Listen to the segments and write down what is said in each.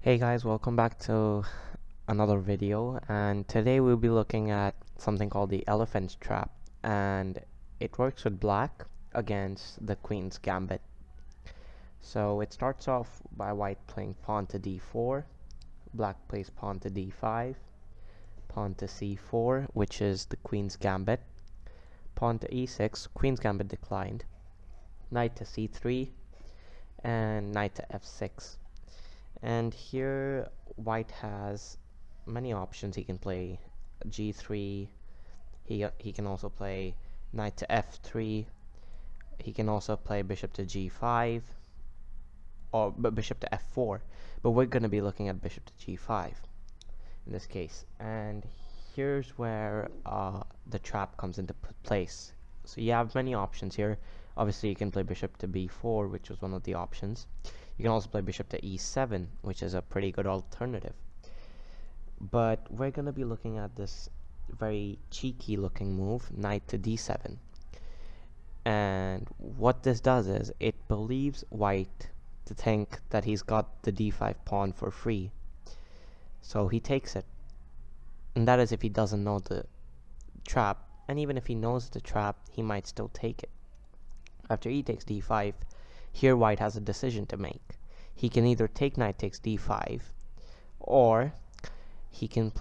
Hey guys, welcome back to another video, and today we'll be looking at something called the elephant trap, and it works with black against the queen's gambit. So it starts off by white playing pawn to d4, black plays pawn to d5, pawn to c4, which is the queen's gambit, pawn to e6, queen's gambit declined, knight to c3, and knight to f6. And here white has many options. He can play g3, he can also play knight to f3, he can also play bishop to g5 or bishop to f4, but we're going to be looking at bishop to g5 in this case. And here's where the trap comes into place. So you have many options here. Obviously you can play bishop to b4, which was one of the options. You can also play bishop to e7, which is a pretty good alternative. But we're going to be looking at this very cheeky looking move, knight to d7. And what this does is it believes white to think that he's got the d5 pawn for free. So he takes it. And that is if he doesn't know the trap. And even if he knows the trap, he might still take it. After e takes d5, here white has a decision to make. He can either take knight takes d5, or he can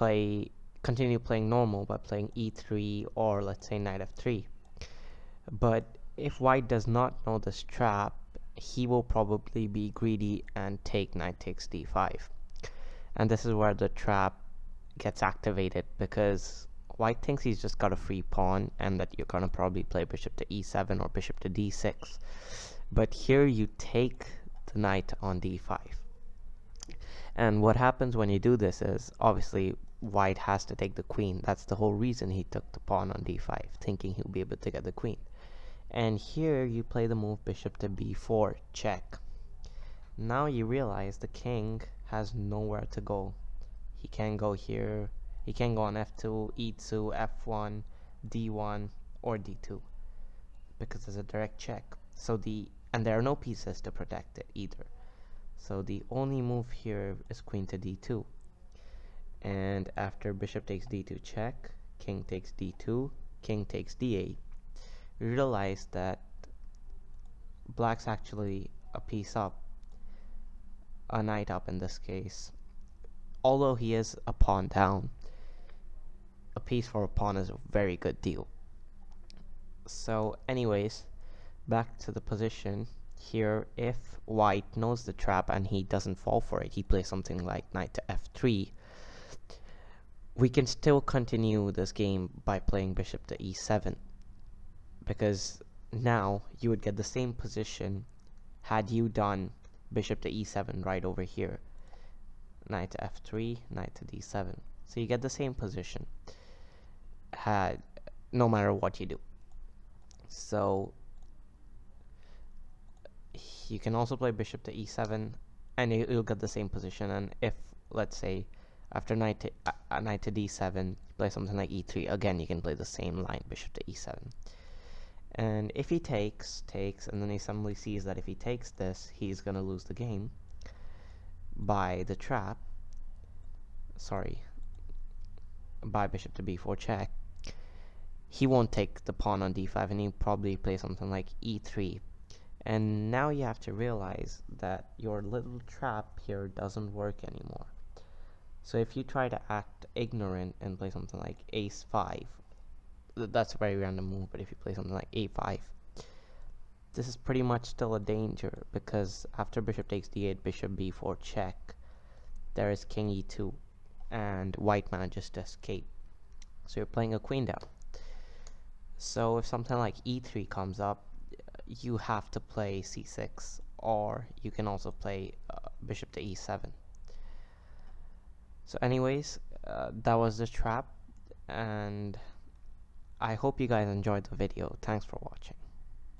continue playing normal by playing e3 or let's say knight f3. But if white does not know this trap, he will probably be greedy and take knight takes d5. And this is where the trap gets activated, because white thinks he's just got a free pawn and that you're going to probably play bishop to e7 or bishop to d6. But here you take the knight on d5. And what happens when you do this is, obviously, white has to take the queen. That's the whole reason he took the pawn on d5, thinking he'll be able to get the queen. And here you play the move bishop to b4, check. Now you realize the king has nowhere to go. He can go here, he can go on f2, e2, f1, d1, or d2, because there's a direct check. And there are no pieces to protect it either. So the only move here is queen to d2. And after bishop takes d2 check, king takes d2, king takes d8, we realize that black's actually a piece up, a knight up in this case. Although he is a pawn down, a piece for a pawn is a very good deal. So anyways, back to the position here. If white knows the trap and he doesn't fall for it, he plays something like knight to f3, we can still continue this game by playing bishop to e7, because now you would get the same position had you done bishop to e7 right over here, knight to f3, knight to d7. So you get the same position no matter what you do. So you can also play bishop to e7 and you'll get the same position. And if, let's say, after knight to d7 you play something like e3, again you can play the same line, bishop to e7. And if he takes, and then he suddenly sees that if he takes this, he's gonna lose the game by the trap, by bishop to b4 check, he won't take the pawn on d5 and he'll probably play something like e3. And now you have to realize that your little trap here doesn't work anymore. So if you try to act ignorant and play something like ace 5, that's a very random move, but if you play something like a5, this is pretty much still a danger, because after bishop takes d8, bishop b4 check, there is king e2, and white manages to escape. So you're playing a queen down. So if something like e3 comes up, you have to play c6, or you can also play bishop to e7. So anyways, that was the trap, and I hope you guys enjoyed the video. Thanks for watching.